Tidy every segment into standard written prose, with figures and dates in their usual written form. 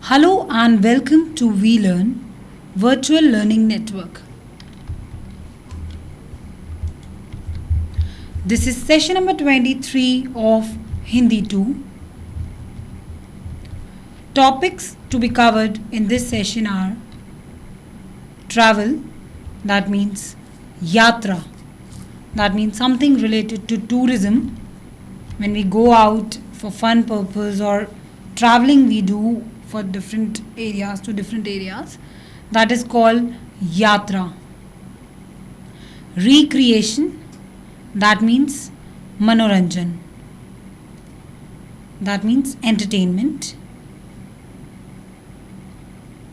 Hello and welcome to VLearn Virtual Learning Network. This is session number 23 of Hindi 2. Topics to be covered in this session are travel, that means yatra, that means something related to tourism. When we go out for fun purpose or traveling we do for different areas to different areas, that is called yatra. Recreation, that means manoranjan, that means entertainment,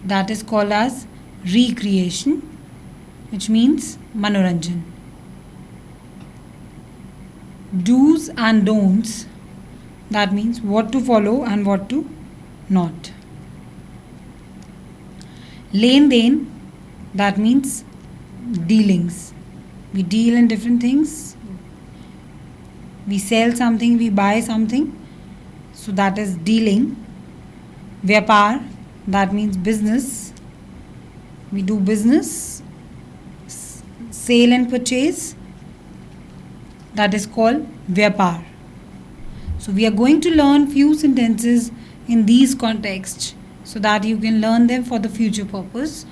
that is called as recreation, which means manoranjan. Do's and don'ts, that means what to follow and what to not. Len den, that means dealings. We deal in different things. We sell something, we buy something. So that is dealing. Vyapar, that means business. We do business. Sale and purchase, that is called vyapar. So we are going to learn few sentences in these contexts so that you can learn them for the future purpose.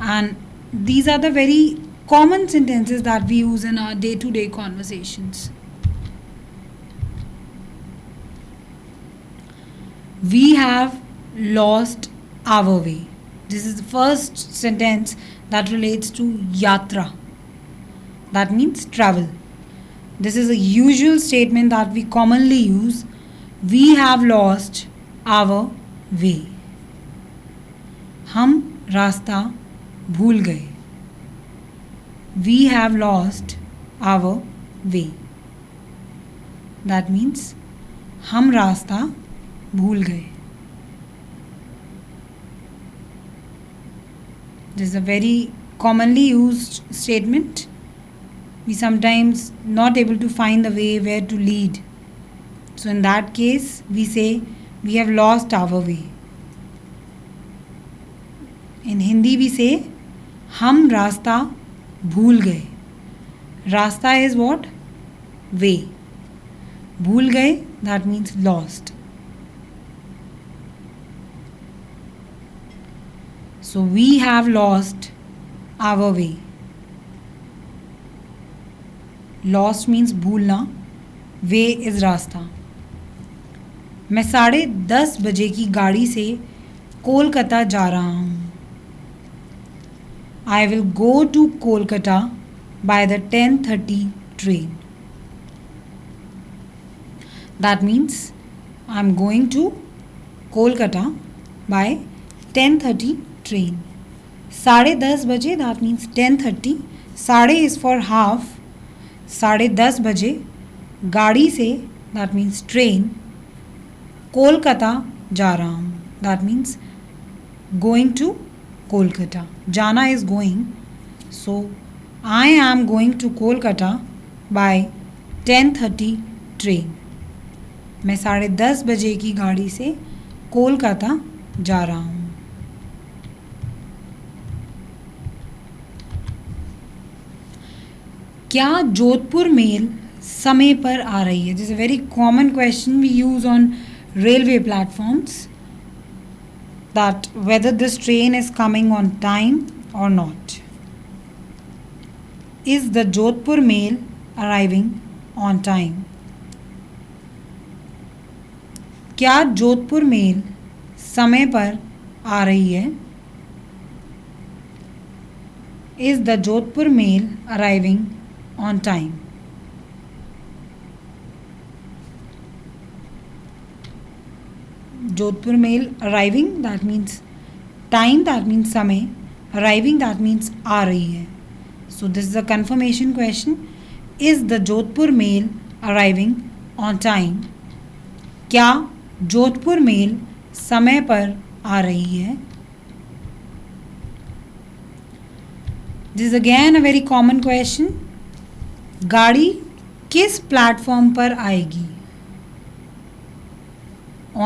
And these are the very common sentences that we use in our day-to-day conversations. We have lost our way. This is the first sentence that relates to yatra. That means travel. This is a usual statement that we commonly use. We have lost our way. हम रास्ता भूल गए. We have lost our way. That means हम रास्ता भूल गए. This is a very commonly used statement. We sometimes not able to find the way where to lead. So in that case, we say we have lost our way. In Hindi we say हम रास्ता भूल गए. रास्ता is what? Way. भूल गए, that means lost. So we have lost our way. Lost means भूलना. Way is रास्ता. मैं 10:30 बजे की गाड़ी से कोलकाता जा रहा हूँ. I will go to Kolkata by the 10:30 train. That means I am going to Kolkata by 10:30 train. 10:30 बजे, that means 10:30. साढ़े is for half. 10:30 बजे गाड़ी से, that means train. कोलकाता जा रहा हूँ, that means going to Kolkata. जाना is going. So I am going to Kolkata by 10:30 train. मैं 10:30 बजे की गाड़ी से कोलकाता जा रहा हूँ. क्या जोधपुर मेल समय पर आ रही है? This is a very common question we use on railway platforms, that whether this train is coming on time or not. Is the Jodhpur mail arriving on time? क्या जोधपुर मेल समय पर आ रही है? Is the Jodhpur mail arriving on time? Jodhpur mail arriving, that means time, that means समय. Arriving, that means आ रही है. So this is a confirmation question. Is the Jodhpur mail arriving on time? क्या Jodhpur mail समय पर आ रही है? This is again a very common question. गाड़ी किस प्लेटफॉर्म पर आएगी?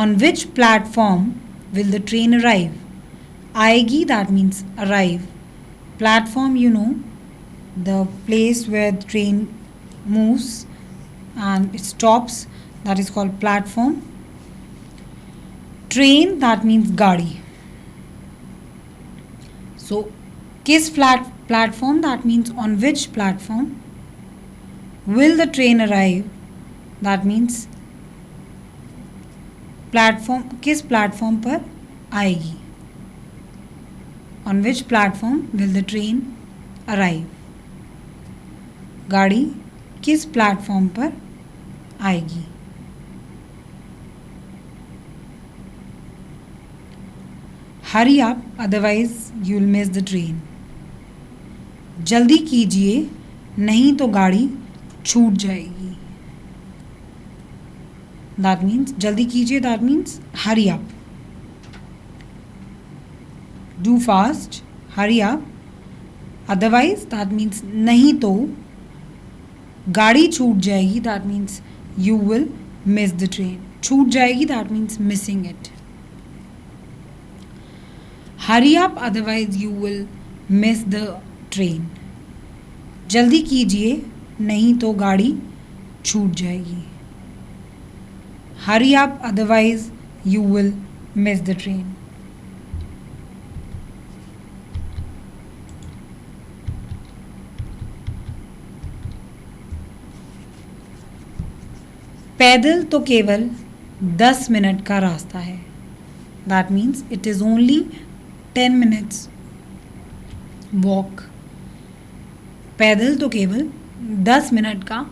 On which platform will the train arrive? आएगी, that means arrive. Platform, you know, the place where the train moves and it stops, that is called platform. Train, that means गाड़ी. So किस platform, that means on which platform. Will the train arrive, that means platform, किस platform पर आएगी. On which platform will the train arrive. गाड़ी किस platform पर आएगी. Hurry up otherwise you will miss the train. जल्दी कीजिए नहीं तो गाड़ी छूट जाएगी. That means जल्दी कीजिए, that means hurry up. Do fast, hurry up. Otherwise, that means नहीं तो गाड़ी छूट जाएगी, that means you will miss the train. छूट जाएगी, that means missing it. Hurry up, otherwise you will miss the train. जल्दी कीजिए नहीं तो गाड़ी छूट जाएगी. Hurry up, otherwise you will miss the train. पैदल तो केवल 10 मिनट का रास्ता है. That means it is only 10 minutes walk. पैदल तो केवल 10 मिनट का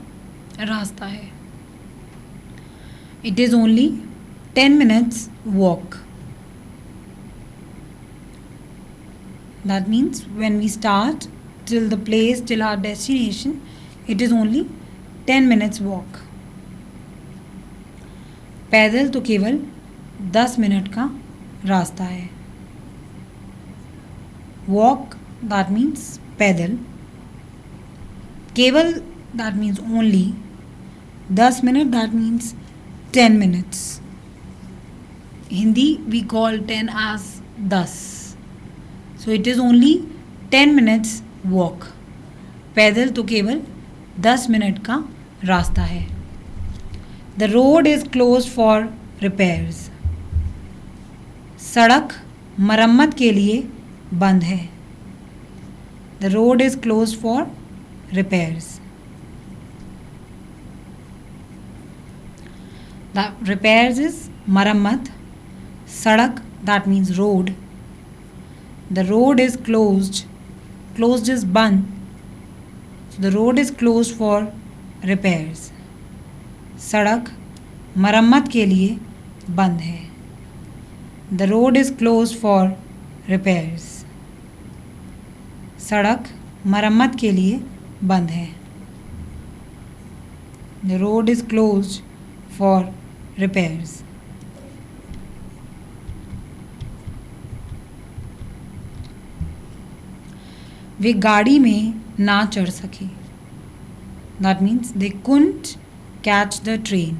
रास्ता है. It is only 10 minutes walk. That means when we start till the place, till our destination, it is only 10 minutes walk. पैदल तो केवल 10 मिनट का रास्ता है. Walk, that means पैदल. केवल, that means only. 10 minute, that means 10 minutes. Hindi we call 10 as 10. So it is only 10 minutes walk. पैदल तो केवल 10 मिनट का रास्ता है. The road is closed for repairs. सड़क मरम्मत के लिए बंद है. The road is closed for repairs. The repairs is marammat. Sadak, that means road. The road is closed. Closed is band. So the road is closed for repairs. सड़क मरम्मत के लिए बंद है. The road is closed for repairs. सड़क मरम्मत के लिए बंद है. The road is closed for repairs. वे गाड़ी में ना चढ़ सके. That means they couldn't catch the train.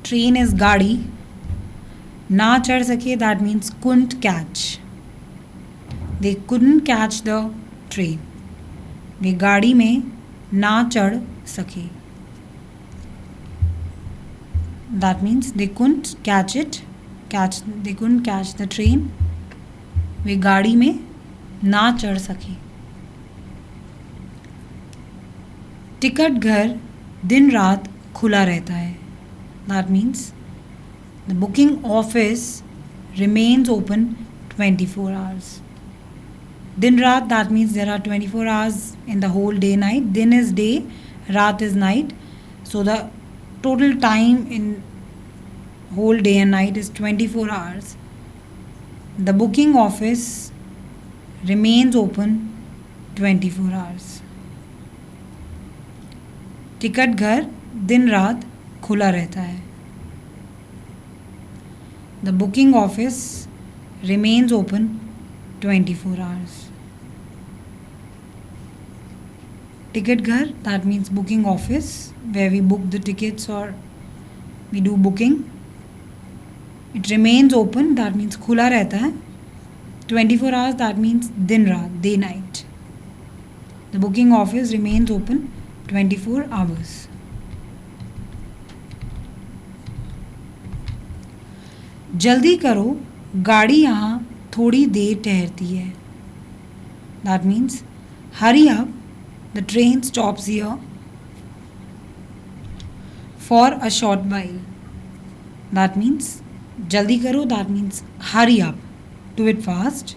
Train is गाड़ी. ना चढ़ सके, that means couldn't catch. They couldn't catch the train. वे गाड़ी में ना चढ़ सके. That means they couldn't catch it. They couldn't catch the train. वे गाड़ी में ना चढ़ सके. टिकट घर दिन रात खुला रहता है. That means the booking office remains open 24 hours. दिन रात, that means there are 24 hours in the whole day night. Din is day, raat is night. So the total time in whole day and night is 24 hours. The booking office remains open 24 hours. Ticket घर दिन रात खुला रहता है. The booking office remains open 24 hours. Ticket ghar, that means booking office where we book the tickets or we do booking. It remains open, that means खुला रहता है. 24 hours, that means दिन रात, day night. The booking office remains open 24 hours. जल्दी करो, गाड़ी यहाँ थोड़ी देर ठहरती है. That means hurry up, the train stops here for a short while. That means जल्दी करो, that means hurry up, do it fast.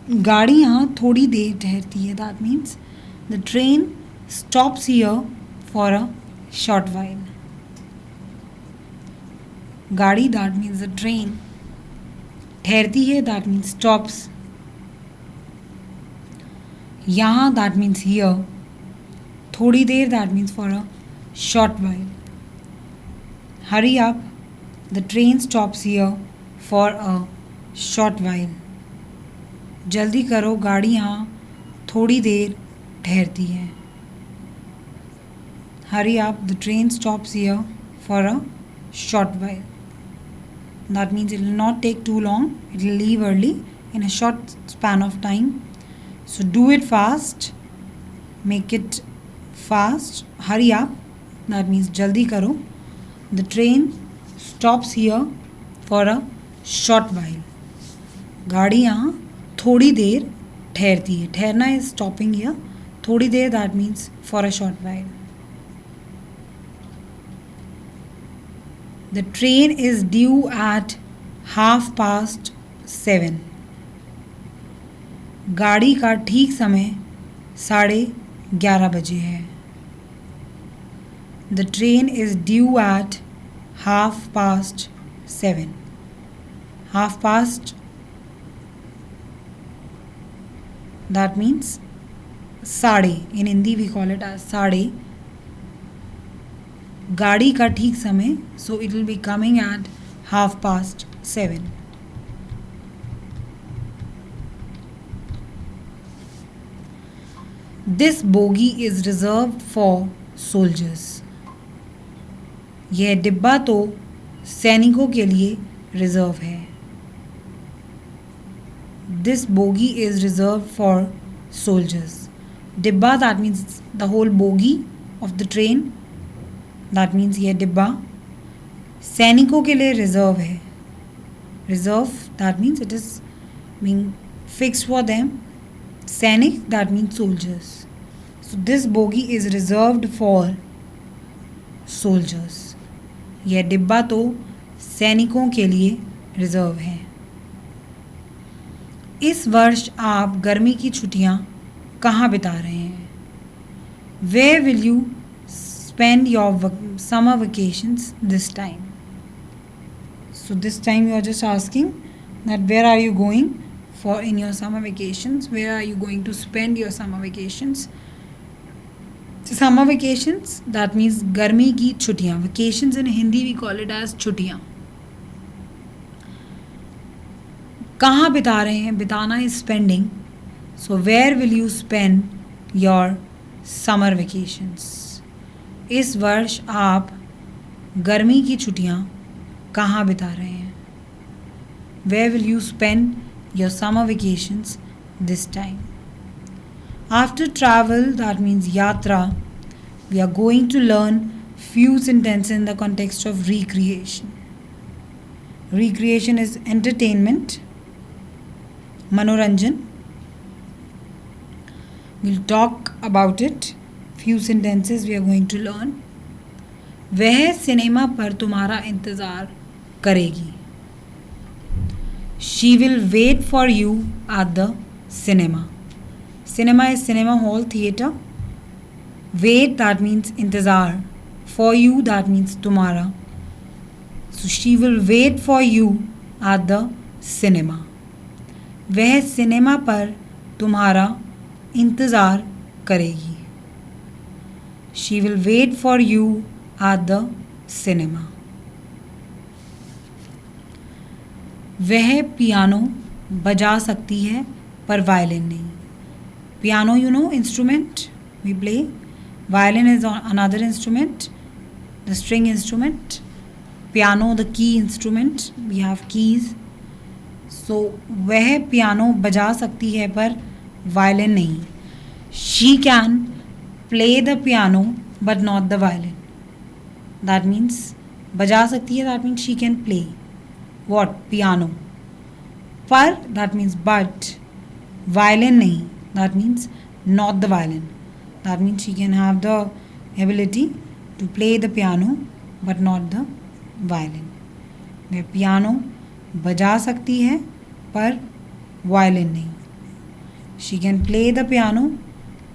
गाड़ी यहाँ थोड़ी देर ठहरती है, that means the train stops here for a short while. गाड़ी, that means the train. ठहरती है, that means stops. यहाँ, that means here. थोड़ी देर, that means for a short while. Hurry up, the train stops here for a short while. जल्दी करो, गाड़ी यहाँ थोड़ी देर ठहरती है. Hurry up, the train stops here for a short while. That means it will not take too long. It will leave early in a short span of time. So do it fast. Make it fast. Hurry up. That means jaldi karo. The train stops here for a short while. गाड़ी यहाँ थोड़ी देर ठहरती है. ठहरना is stopping here. थोड़ी देर, that means for a short while. The train is due at 7:30. गाड़ी का ठीक समय 11:30 बजे है. The train is due at 7:30. Half past, that means साढ़े. In Hindi we call it as साढ़े. गाड़ी का ठीक समय, so it will be coming at 7:30. This bogie is reserved for soldiers. यह डिब्बा तो सैनिकों के लिए रिजर्व है. This bogie is reserved for soldiers. डिब्बा, that means the whole bogie of the train. That means ये डिब्बा सैनिकों के लिए रिजर्व है. Reserve, that means it is being fixed for them. सैनिक, that means soldiers. So this bogie is reserved for soldiers. यह डिब्बा तो सैनिकों के लिए रिजर्व है. इस वर्ष आप गर्मी की छुट्टियां कहाँ बिता रहे हैं? Where will you spend your summer vacations this time? So this time you are just asking that where are you going for in your summer vacations? Where are you going to spend your summer vacations? Summer vacations, that means गर्मी की छुट्टियाँ. Vacations in Hindi we call it as छुट्टियाँ. कहाँ बिता रहे हैं? बिताना is spending. So where will you spend your summer vacations? इस वर्ष आप गर्मी की छुट्टियाँ कहाँ बिता रहे हैं? Where will you spend your summer vacations this time? After travel, that means yatra, we are going to learn few sentences in the context of recreation. Recreation is entertainment, manoranjan. We'll talk about it. Few sentences we are going to learn. वह cinema पर तुम्हारा इंतज़ार करेगी. She will wait for you at the cinema. Cinema is cinema hall, theatre. Wait, that means इंतज़ार. For you, that means तुम्हारा. So she will wait for you at the cinema. वह cinema पर तुम्हारा इंतज़ार करेगी. She will wait for you at the cinema. वह piano बजा सकती है पर वायलिन नहीं. Piano, you know, instrument we play. Violin is another instrument. the string instrument, piano the key instrument, we have keys. So वह piano बजा सकती है पर वायलिन नहीं. She can play the piano but not the violin. That means बजा सकती है, that means she can play what? Piano. पर that means but, violin नहीं, that means not the violin. That means she can have the ability to play the piano but not the violin. वह piano बजा सकती है पर violin नहीं. She can play the piano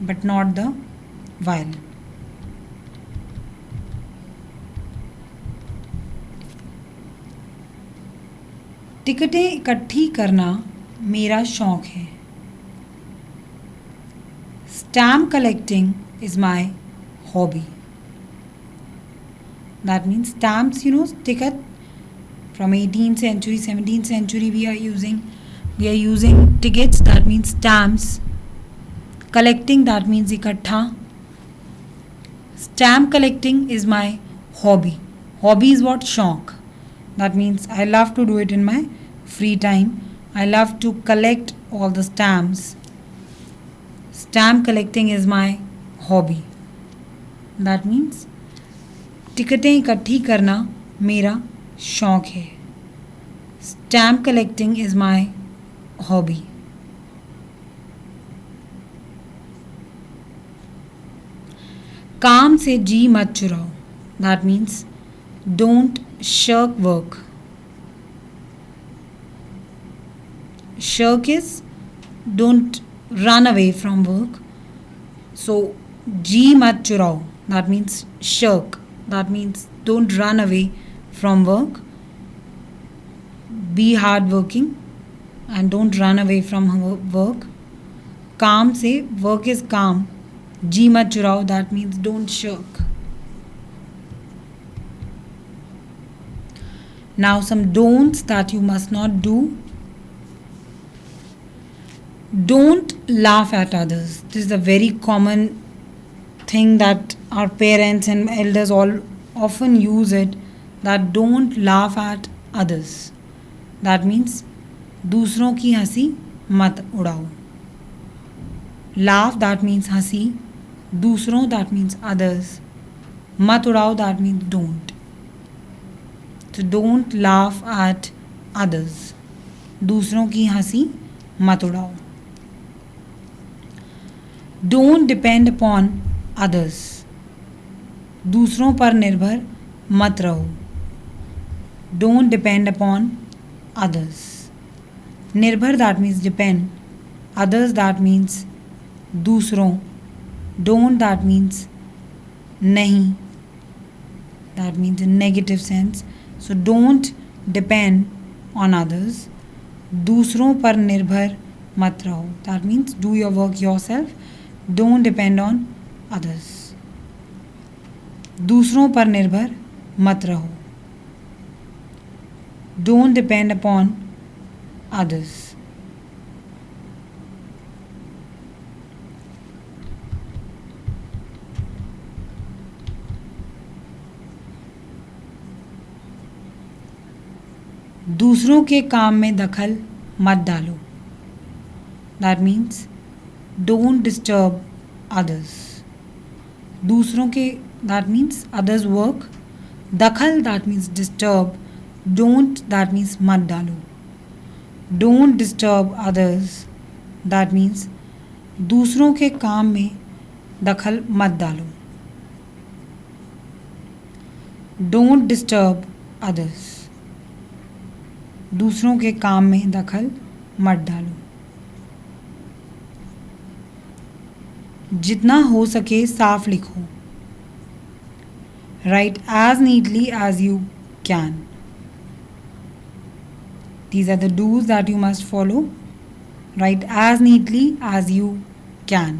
but not the violin. टिकटें इकट्ठी करना मेरा शौक है. Stamp collecting is my hobby. That means stamps, ticket from 18th century, 17th century we are using tickets, that means stamps. Collecting, that means ikattha. Stamp collecting is my hobby. Hobby is what? Shauk. That means I love to do it in my free time. I love to collect all the stamps. Stamp collecting is my hobby. That means टिकटें इकट्ठी करना मेरा शौक है. Stamp collecting is my hobby. काम से जी मत चुराओ. That means don't shirk work. Shirk is don't run away from work. So जी मत चुराओ, that means shirk. That means don't run away from work. Be hardworking and don't run away from work. Calm से work is calm. जी मत चुराओ, that means don't shirk. Now some don'ts that you must not do. Don't laugh at others. This is a very common thing that our parents and elders all often use it, that don't laugh at others. That means दूसरों की हंसी मत उड़ाओ. Laugh, that means हंसी. दूसरों, that means others. मत उड़ाओ, that means don't. So don't laugh at others. दूसरों की हंसी मत उड़ाओ. Don't depend upon others. दूसरों पर निर्भर मत रहो. Don't depend upon others. निर्भर, that means depend. Others, that means दूसरों. Don't, that means नहीं. That means in negative sense. So don't depend on others. दूसरों पर निर्भर मत रहो. That means do your work yourself. Don't depend on others. दूसरों पर निर्भर मत रहो. Don't depend upon others. दूसरों के काम में दखल मत डालो. That means don't disturb others. दूसरों के, that means others work. दखल, that means disturb. Don't, that means मत डालो. Don't disturb others. That means दूसरों के काम में दखल मत डालो. Don't disturb others. दूसरों के काम में दखल मत डालो. जितना हो सके साफ लिखो. Write as neatly as you can. These are the do's that you must follow. Write as neatly as you can.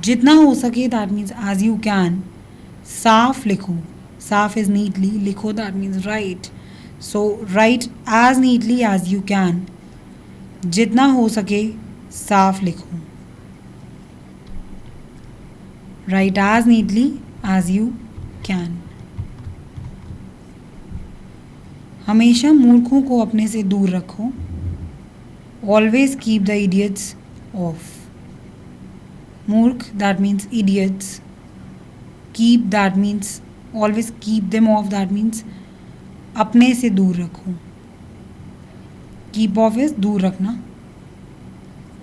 जितना हो सके, that means as you can. साफ लिखो. साफ is neatly. लिखो, that means write. So write as neatly as you can. जितना हो सके साफ लिखो. Write as neatly as you can. हमेशा मूर्खों को अपने से दूर रखो. Always keep the idiots off. Murkh, that means idiots. Keep, that means always keep them off, that means अपने से दूर रखो. Keep off is दूर रखना.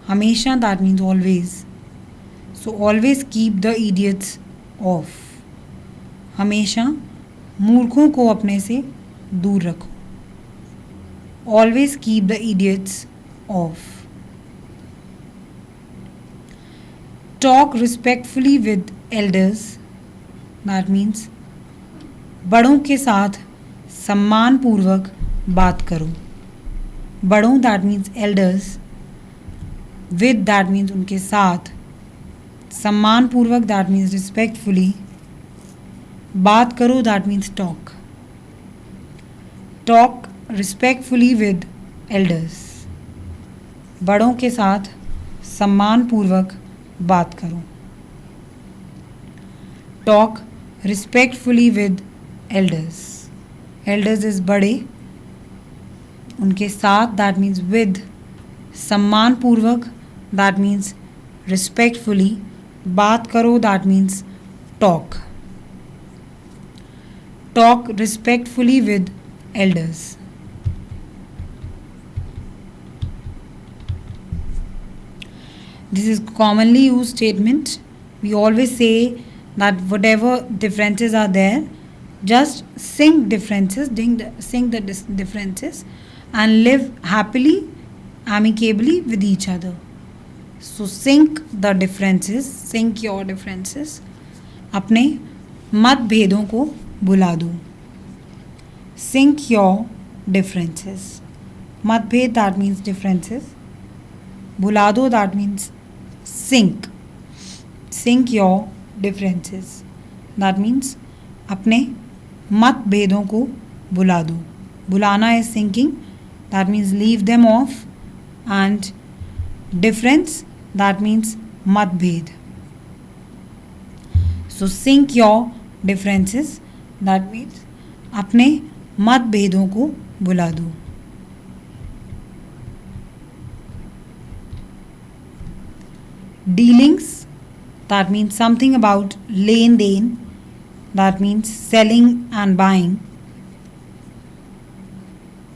हमेशा, that means always. So always keep the idiots off. हमेशा मूर्खों को अपने से दूर रखो. Always keep the idiots off. Talk respectfully with elders. That means बड़ों के साथ सम्मान पूर्वक बात करो. बड़ों, that means elders. With, that means उनके साथ. सम्मान पूर्वक, that means respectfully. बात करो, that means talk. Talk respectfully with elders. बड़ों के साथ सम्मान पूर्वक बात करो. Talk respectfully with elders. Elders is बड़े, उनके साथ, that means with. सम्मान पूर्वक, that means respectfully. बात करो, that means talk. Talk respectfully with elders. This is commonly used statement. We always say that whatever differences are there, just sing differences, sing the differences, and live happily, amicably with each other. So sink the differences, sink your differences. अपने मतभेदों को भुला दो. Sink your differences. मतभेद, that means differences. भुला दो, that means sink. Sink your differences. That means अपने मतभेदों को भुला दो. भुलाना is sinking. That means leave them off. And difference, that means मतभेद. So sink your differences. That means अपने मतभेदों को भुला दो. Dealings, that means something about लेन देन. That means selling and buying.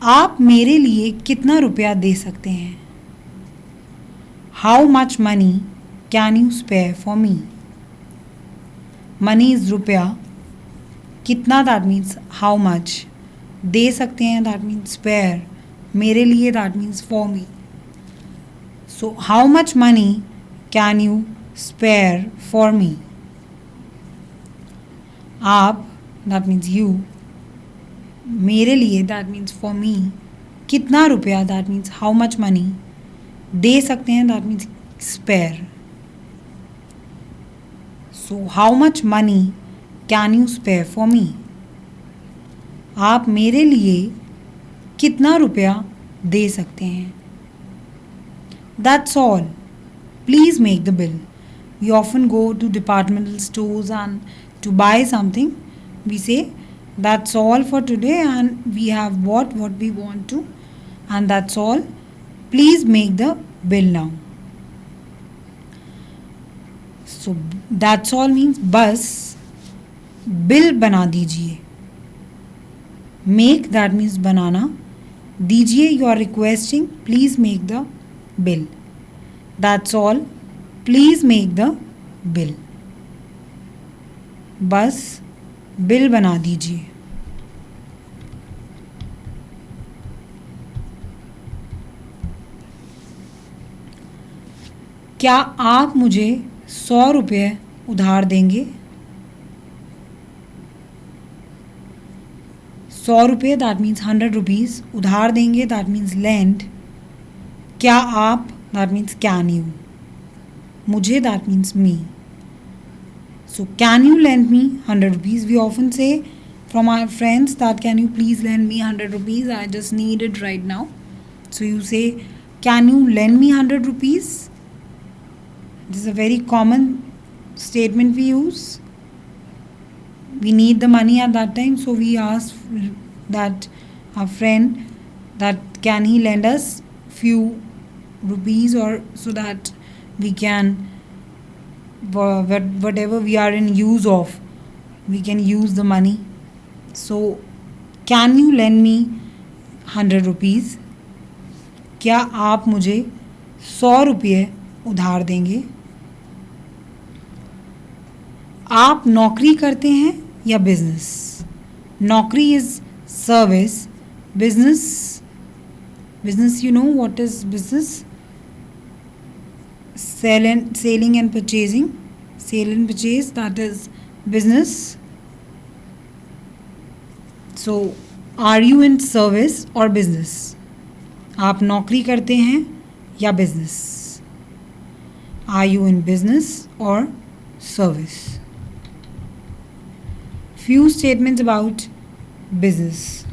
आप मेरे लिए कितना रुपया दे सकते हैं? How much money can you spare for me? Money is रुपया. कितना, that means how much. दे सकते हैं, that means spare. मेरे लिए, that means for me. So how much money can you spare for me? आप, that means you. मेरे लिए, that means for me. कितना रुपया, that means how much money. दे सकते हैं, that means spare. So how much money can you spare for me? आप मेरे लिए कितना रुपया दे सकते हैं? That's all. Please make the bill. We often go to departmental stores and to buy something, we say that's all for today and we have bought what we want to and that's all. Please make the bill now. So that's all means बस bill बना दीजिए. Make, that means बनाना. दीजिए, you are requesting, please make the bill. That's all. Please make the bill. बस bill बना दीजिए. क्या आप मुझे 100 रुपये उधार देंगे? 100 रुपये, that means 100 rupees. उधार देंगे, that means lend. क्या आप, that means can you. मुझे, that means me. So can you lend me 100 rupees? We often say from our friends that can you please lend me 100 rupees? I just need it right now. So you say, can you lend me 100 rupees? This is a very common statement we use. We need the money at that time, so we ask that a friend that can he lend us few rupees, or so that we can whatever we are in use of, we can use the money. So can you lend me 100 rupees? क्या आप मुझे 100 रुपये उधार देंगे? आप नौकरी करते हैं या बिजनेस? नौकरी is service, business you know what is business? Selling and purchasing. Sale and purchase, that is business. So are you in service or business? आप नौकरी करते हैं या business? Are you in business or service? Few statements about business.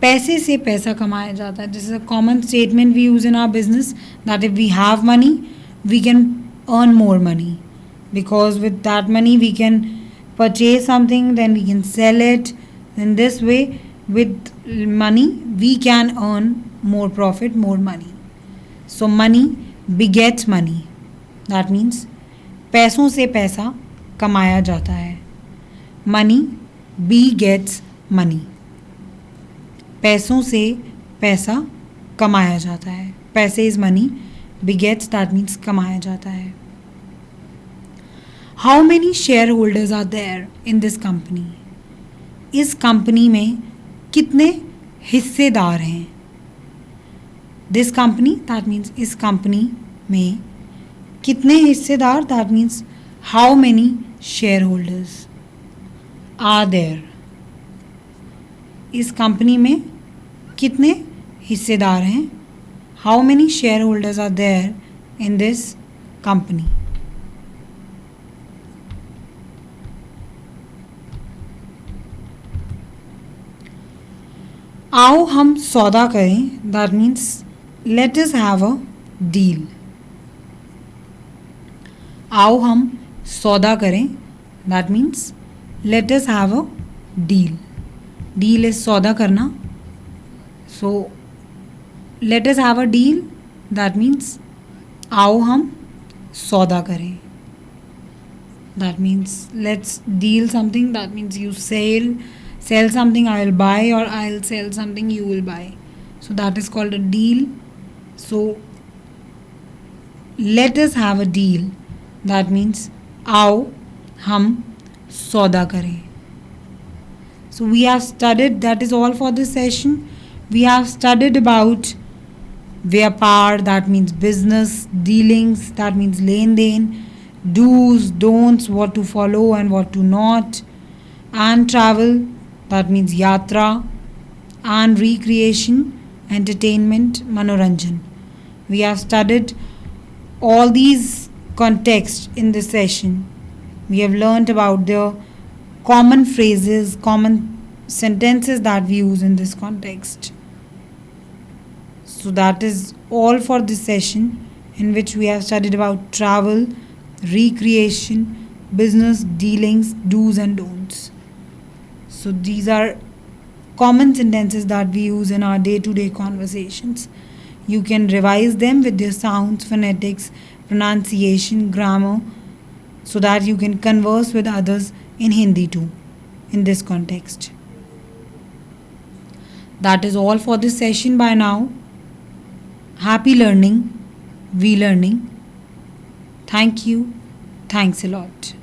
पैसे से पैसा कमाया जाता है. This is a common statement we use in our business, that if we have money, we can earn more money, because with that money we can purchase something, then we can sell it. In this way, with money we can earn more profit, more money. So money begets money. That means पैसों से पैसा कमाया जाता है. Money begets money. पैसों से पैसा कमाया जाता है. पैसे is money, begets, that means कमाया जाता है. How many shareholders are there in this company? इस कंपनी में कितने हिस्सेदार हैं? This company, that means इस कंपनी में कितने हिस्सेदार, that means how many shareholders are there? इस कंपनी में कितने हिस्सेदार हैं? How many shareholders are there in this company? आओ हम सौदा करें, that means let us have a deal. आओ हम सौदा करें, that means let us have a deal. Deal is सौदा करना. So let us have a deal, that means आओ हम सौदा करें. That means let's deal something, that means you sell something, I will buy, or I'll sell something, you will buy. So that is called a deal. So let us have a deal, that means आओ हम सौदा करें. So we have studied, that is all for this session. We have studied about vyapar, that means business, dealings, that means len den, do's, don'ts, what to follow and what to not, and travel, that means yatra, and recreation, entertainment, manoranjan. We have studied all these contexts in this session. We have learnt about the common phrases, common sentences that we use in this context. So that is all for this session, in which we have studied about travel, recreation, business, dealings, do's and don'ts. So these are common sentences that we use in our day-to-day conversations. You can revise them with their sounds, phonetics, pronunciation, grammar, so that you can converse with others in Hindi too, in this context. That is all for this session by now. Happy learning, we learning. Thank you. Thanks a lot.